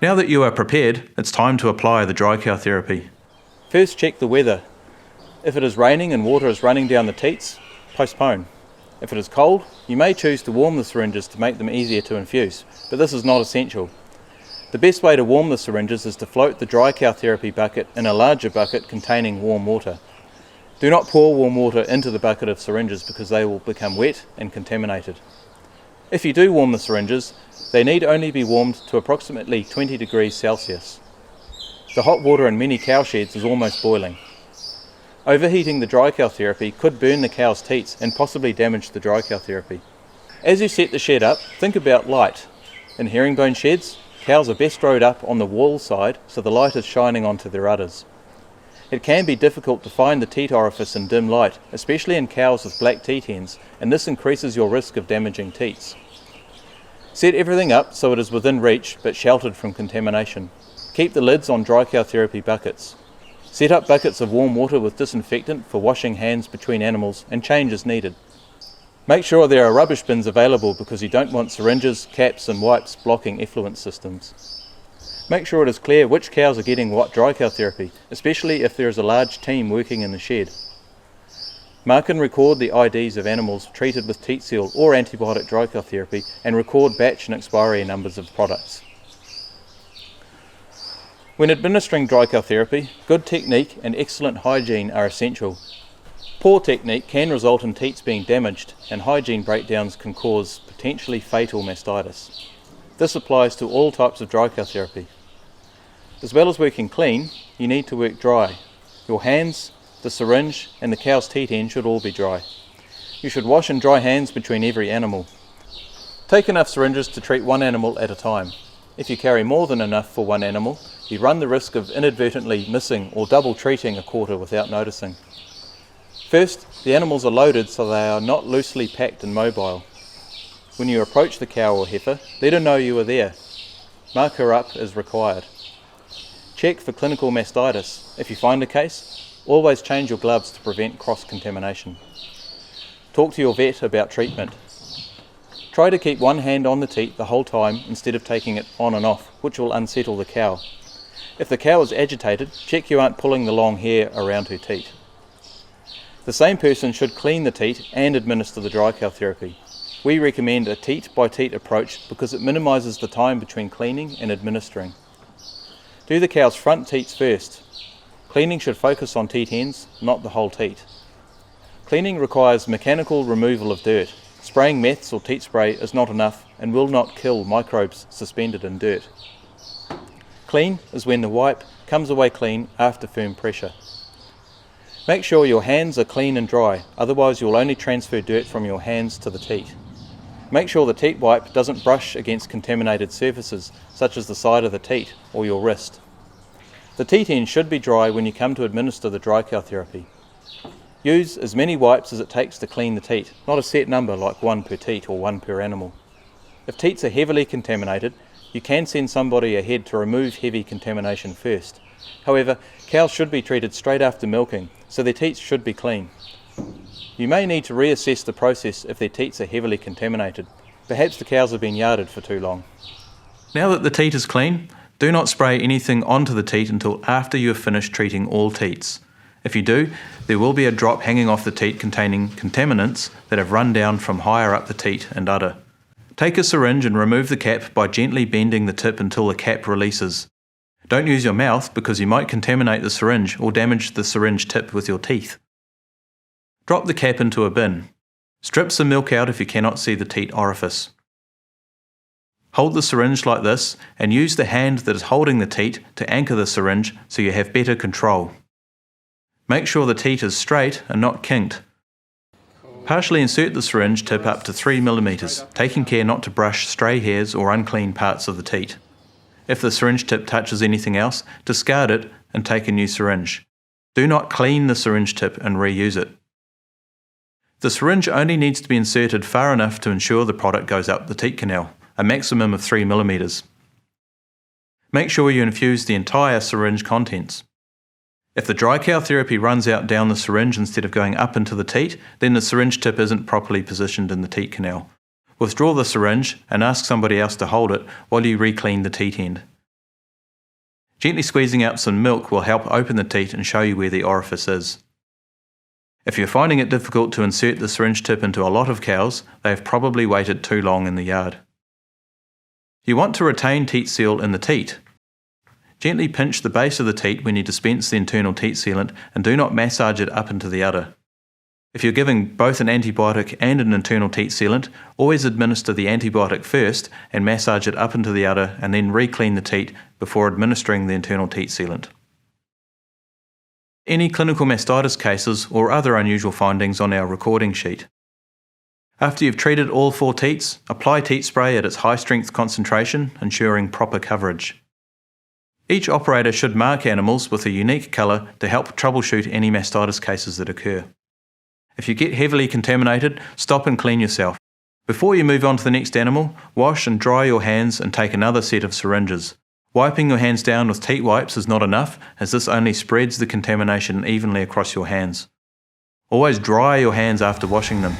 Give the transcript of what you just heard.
Now that you are prepared, it's time to apply the dry cow therapy. First, check the weather. If it is raining and water is running down the teats, postpone. If it is cold, you may choose to warm the syringes to make them easier to infuse, but this is not essential. The best way to warm the syringes is to float the dry cow therapy bucket in a larger bucket containing warm water. Do not pour warm water into the bucket of syringes because they will become wet and contaminated. If you do warm the syringes, they need only be warmed to approximately 20 degrees Celsius. The hot water in many cow sheds is almost boiling. Overheating the dry cow therapy could burn the cow's teats and possibly damage the dry cow therapy. As you set the shed up, think about light. In herringbone sheds, cows are best rowed up on the wall side so the light is shining onto their udders. It can be difficult to find the teat orifice in dim light, especially in cows with black teat ends, and this increases your risk of damaging teats. Set everything up so it is within reach but sheltered from contamination. Keep the lids on dry cow therapy buckets. Set up buckets of warm water with disinfectant for washing hands between animals and change as needed. Make sure there are rubbish bins available because you don't want syringes, caps and wipes blocking effluent systems. Make sure it is clear which cows are getting what dry cow therapy, especially if there is a large team working in the shed. Mark and record the IDs of animals treated with teat seal or antibiotic dry cow therapy and record batch and expiry numbers of products. When administering dry cow therapy, good technique and excellent hygiene are essential. Poor technique can result in teats being damaged, and hygiene breakdowns can cause potentially fatal mastitis. This applies to all types of dry cow therapy. As well as working clean, you need to work dry. Your hands, the syringe and the cow's teat end should all be dry. You should wash and dry hands between every animal. Take enough syringes to treat one animal at a time. If you carry more than enough for one animal, you run the risk of inadvertently missing or double treating a quarter without noticing. First, the animals are loaded so they are not loosely packed and mobile. When you approach the cow or heifer, let her know you are there. Mark her up as required. Check for clinical mastitis. If you find a case, always change your gloves to prevent cross-contamination. Talk to your vet about treatment. Try to keep one hand on the teat the whole time instead of taking it on and off, which will unsettle the cow. If the cow is agitated, check you aren't pulling the long hair around her teat. The same person should clean the teat and administer the dry cow therapy. We recommend a teat-by-teat approach because it minimises the time between cleaning and administering. Do the cow's front teats first. Cleaning should focus on teat ends, not the whole teat. Cleaning requires mechanical removal of dirt. Spraying meths or teat spray is not enough and will not kill microbes suspended in dirt. Clean is when the wipe comes away clean after firm pressure. Make sure your hands are clean and dry, otherwise you'll only transfer dirt from your hands to the teat. Make sure the teat wipe doesn't brush against contaminated surfaces, such as the side of the teat or your wrist. The teat end should be dry when you come to administer the dry cow therapy. Use as many wipes as it takes to clean the teat, not a set number like one per teat or one per animal. If teats are heavily contaminated, you can send somebody ahead to remove heavy contamination first. However, cows should be treated straight after milking, so their teats should be clean. You may need to reassess the process if their teats are heavily contaminated. Perhaps the cows have been yarded for too long. Now that the teat is clean, do not spray anything onto the teat until after you have finished treating all teats. If you do, there will be a drop hanging off the teat containing contaminants that have run down from higher up the teat and udder. Take a syringe and remove the cap by gently bending the tip until the cap releases. Don't use your mouth because you might contaminate the syringe or damage the syringe tip with your teeth. Drop the cap into a bin. Strip some milk out if you cannot see the teat orifice. Hold the syringe like this and use the hand that is holding the teat to anchor the syringe so you have better control. Make sure the teat is straight and not kinked. Partially insert the syringe tip up to 3 mm, taking care not to brush stray hairs or unclean parts of the teat. If the syringe tip touches anything else, discard it and take a new syringe. Do not clean the syringe tip and reuse it. The syringe only needs to be inserted far enough to ensure the product goes up the teat canal, a maximum of 3 mm. Make sure you infuse the entire syringe contents. If the dry cow therapy runs out down the syringe instead of going up into the teat, then the syringe tip isn't properly positioned in the teat canal. Withdraw the syringe and ask somebody else to hold it while you re-clean the teat end. Gently squeezing out some milk will help open the teat and show you where the orifice is. If you're finding it difficult to insert the syringe tip into a lot of cows, they have probably waited too long in the yard. You want to retain teat seal in the teat. Gently pinch the base of the teat when you dispense the internal teat sealant and do not massage it up into the udder. If you're giving both an antibiotic and an internal teat sealant, always administer the antibiotic first and massage it up into the udder and then re-clean the teat before administering the internal teat sealant. Any clinical mastitis cases or other unusual findings on our recording sheet. After you've treated all 4 teats, apply teat spray at its high strength concentration, ensuring proper coverage. Each operator should mark animals with a unique colour to help troubleshoot any mastitis cases that occur. If you get heavily contaminated, stop and clean yourself. Before you move on to the next animal, wash and dry your hands and take another set of syringes. Wiping your hands down with teat wipes is not enough, as this only spreads the contamination evenly across your hands. Always dry your hands after washing them.